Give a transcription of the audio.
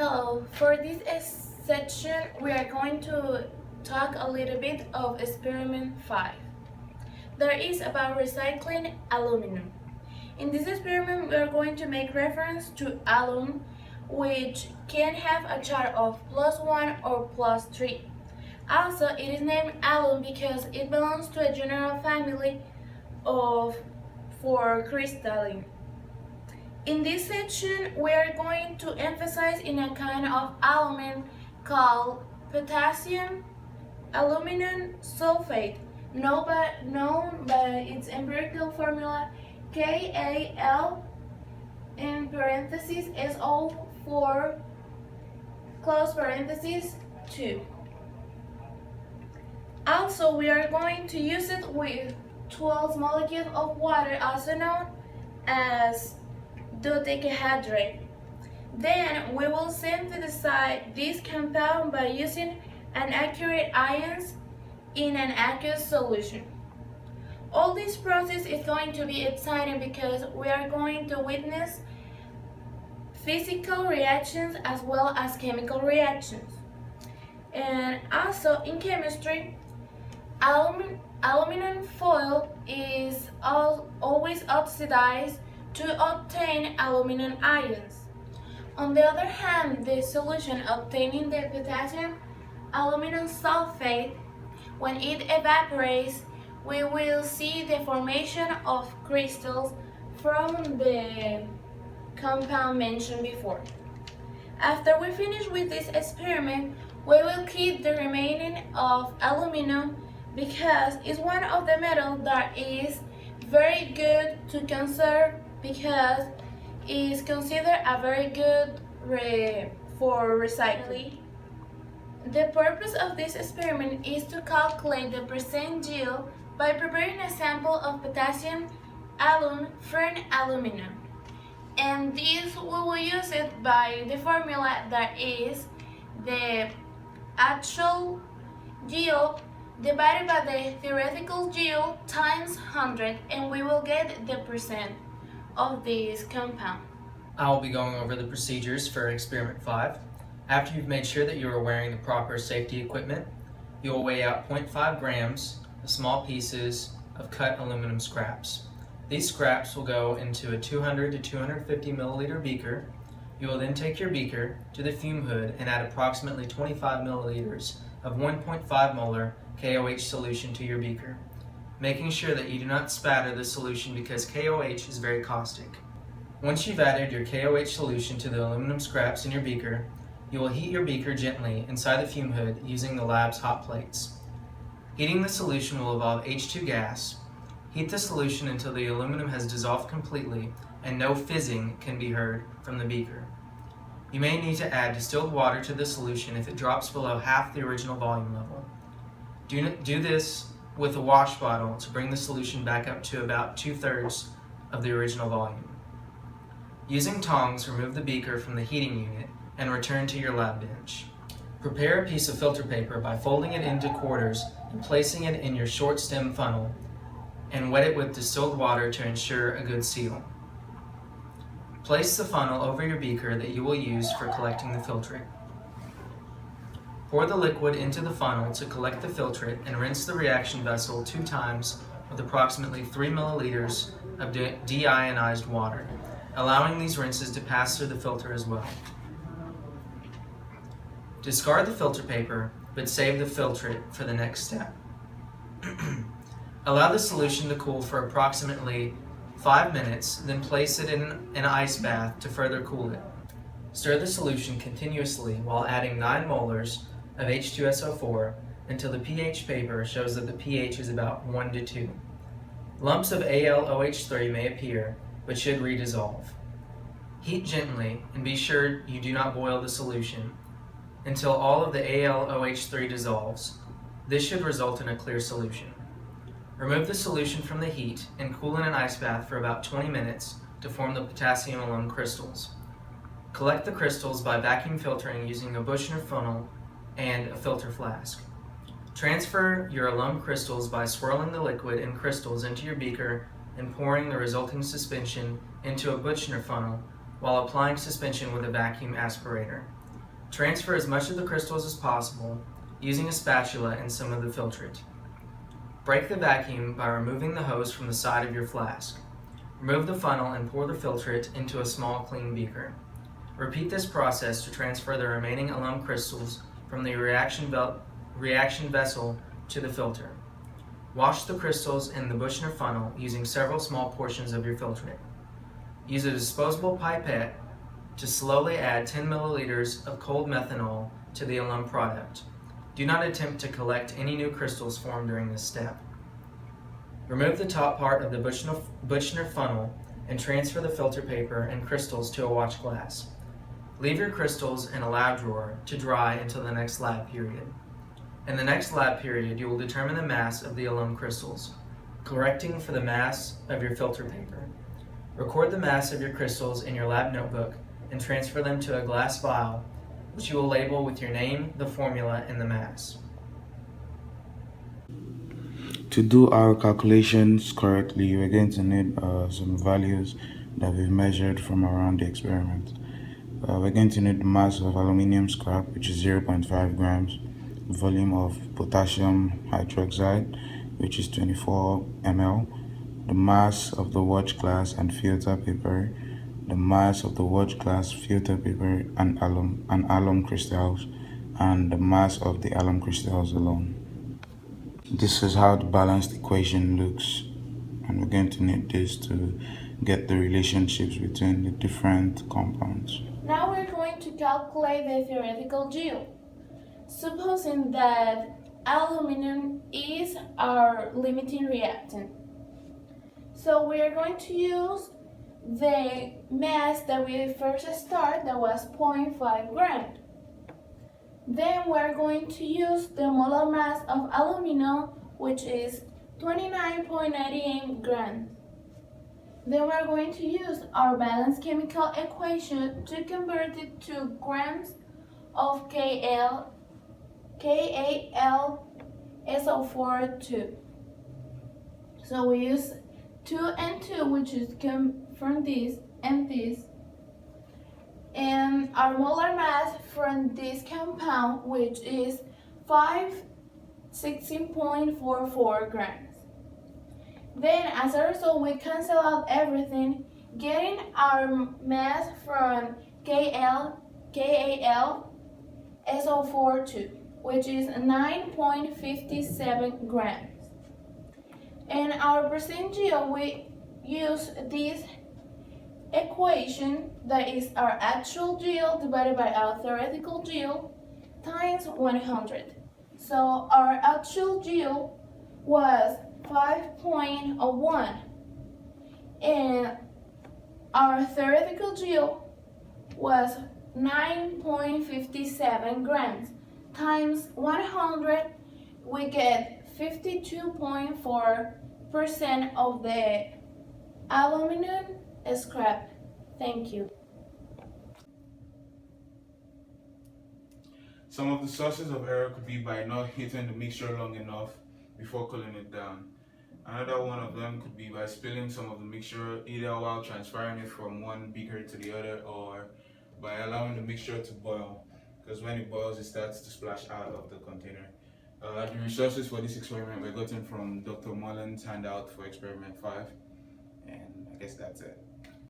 So, for this section, we are going to talk a little bit of experiment 5. There is about recycling aluminum. In this experiment, we are going to make reference to alum, which can have a charge of +1 or +3. Also, it is named alum because it belongs to a general family of for crystalline. In this section, we are going to emphasize in a kind of aluminum called potassium aluminum sulfate, known by its empirical formula Kal in parentheses SO4 close parentheses 2. Also, we are going to use it with 12 molecules of water, also known as dodecahydrate. Then we will synthesize this compound by using an accurate ions in an aqueous solution. All this process is going to be exciting because we are going to witness physical reactions as well as chemical reactions. And also in chemistry, aluminum foil is always oxidized to obtain aluminum ions. On the other hand, the solution obtaining the potassium aluminum sulfate, when it evaporates, we will see the formation of crystals from the compound mentioned before. After we finish with this experiment, we will keep the remaining of aluminum because it's one of the metals that is very good to conserve because it is considered a very good for recycling. The purpose of this experiment is to calculate the percent yield by preparing a sample of potassium alum from aluminum. And this we will use it by the formula that is the actual yield divided by the theoretical yield times 100, and we will get the percent of this compound. I will be going over the procedures for experiment 5. After you've made sure that you are wearing the proper safety equipment, you will weigh out 0.5 grams of small pieces of cut aluminum scraps. These scraps will go into a 200 to 250 milliliter beaker. You will then take your beaker to the fume hood and add approximately 25 milliliters of 1.5 molar KOH solution to your beaker, making sure that you do not spatter the solution because KOH is very caustic. Once you've added your KOH solution to the aluminum scraps in your beaker, you will heat your beaker gently inside the fume hood using the lab's hot plates. Heating the solution will evolve H2 gas. Heat the solution until the aluminum has dissolved completely and no fizzing can be heard from the beaker. You may need to add distilled water to the solution if it drops below half the original volume level. Do this with a wash bottle to bring the solution back up to about 2/3 of the original volume. Using tongs, remove the beaker from the heating unit and return to your lab bench. Prepare a piece of filter paper by folding it into quarters and placing it in your short stem funnel and wet it with distilled water to ensure a good seal. Place the funnel over your beaker that you will use for collecting the filtrate. Pour the liquid into the funnel to collect the filtrate and rinse the reaction vessel 2 times with approximately 3 milliliters of deionized water, allowing these rinses to pass through the filter as well. Discard the filter paper, but save the filtrate for the next step. Allow the solution to cool for approximately 5 minutes, then place it in an ice bath to further cool it. Stir the solution continuously while adding 9 molars of H2SO4 until the pH paper shows that the pH is about 1 to 2. Lumps of AlOH3 may appear, but should redissolve. Heat gently and be sure you do not boil the solution until all of the AlOH3 dissolves. This should result in a clear solution. Remove the solution from the heat and cool in an ice bath for about 20 minutes to form the potassium alum crystals. Collect the crystals by vacuum filtering using a Buchner funnel and a filter flask. Transfer your alum crystals by swirling the liquid and crystals into your beaker and pouring the resulting suspension into a Buchner funnel while applying suspension with a vacuum aspirator. Transfer as much of the crystals as possible using a spatula and some of the filtrate. Break the vacuum by removing the hose from the side of your flask. Remove the funnel and pour the filtrate into a small clean beaker. Repeat this process to transfer the remaining alum crystals from the reaction vessel to the filter. Wash the crystals in the Buchner funnel using several small portions of your filtrate. Use a disposable pipette to slowly add 10 milliliters of cold methanol to the alum product. Do not attempt to collect any new crystals formed during this step. Remove the top part of the Buchner funnel and transfer the filter paper and crystals to a watch glass. Leave your crystals in a lab drawer to dry until the next lab period. In the next lab period, you will determine the mass of the alum crystals, correcting for the mass of your filter paper. Record the mass of your crystals in your lab notebook and transfer them to a glass vial, which you will label with your name, the formula, and the mass. To do our calculations correctly, we're going to need some values that we've measured from around the experiment. We're going to need the mass of aluminium scrap, which is 0.5 grams, volume of potassium hydroxide, which is 24 ml, the mass of the watch glass and filter paper, the mass of the watch glass, filter paper, and alum crystals, and the mass of the alum crystals alone. This is how the balanced equation looks, and we're going to need this to get the relationships between the different compounds. Now we're going to calculate the theoretical yield. Supposing that aluminum is our limiting reactant. So we are going to use the mass that we first started, that was 0.5 grams. Then we're going to use the molar mass of aluminum, which is 29.88 grams. Then we're going to use our balanced chemical equation to convert it to grams of KAlSO4 So we use 2 and 2, which is come from this and this, and our molar mass from this compound, which is 516.44 grams. Then as a result, we cancel out everything, getting our mass from KAlSO4 which is 9.57 grams. And our percent yield, we use this equation, that is our actual yield divided by our theoretical yield, times 100. So our actual yield was 5.01, and our theoretical yield was 9.57 grams. Times 100, we get 52.4% of the aluminum scrap. Thank you. Some of the sources of error could be by not heating the mixture long enough before cooling it down. Another one of them could be by spilling some of the mixture either while transferring it from one beaker to the other, or by allowing the mixture to boil, because when it boils it starts to splash out of the container. The resources for this experiment were gotten from Dr. Mullen's handout for experiment 5, and I guess that's it.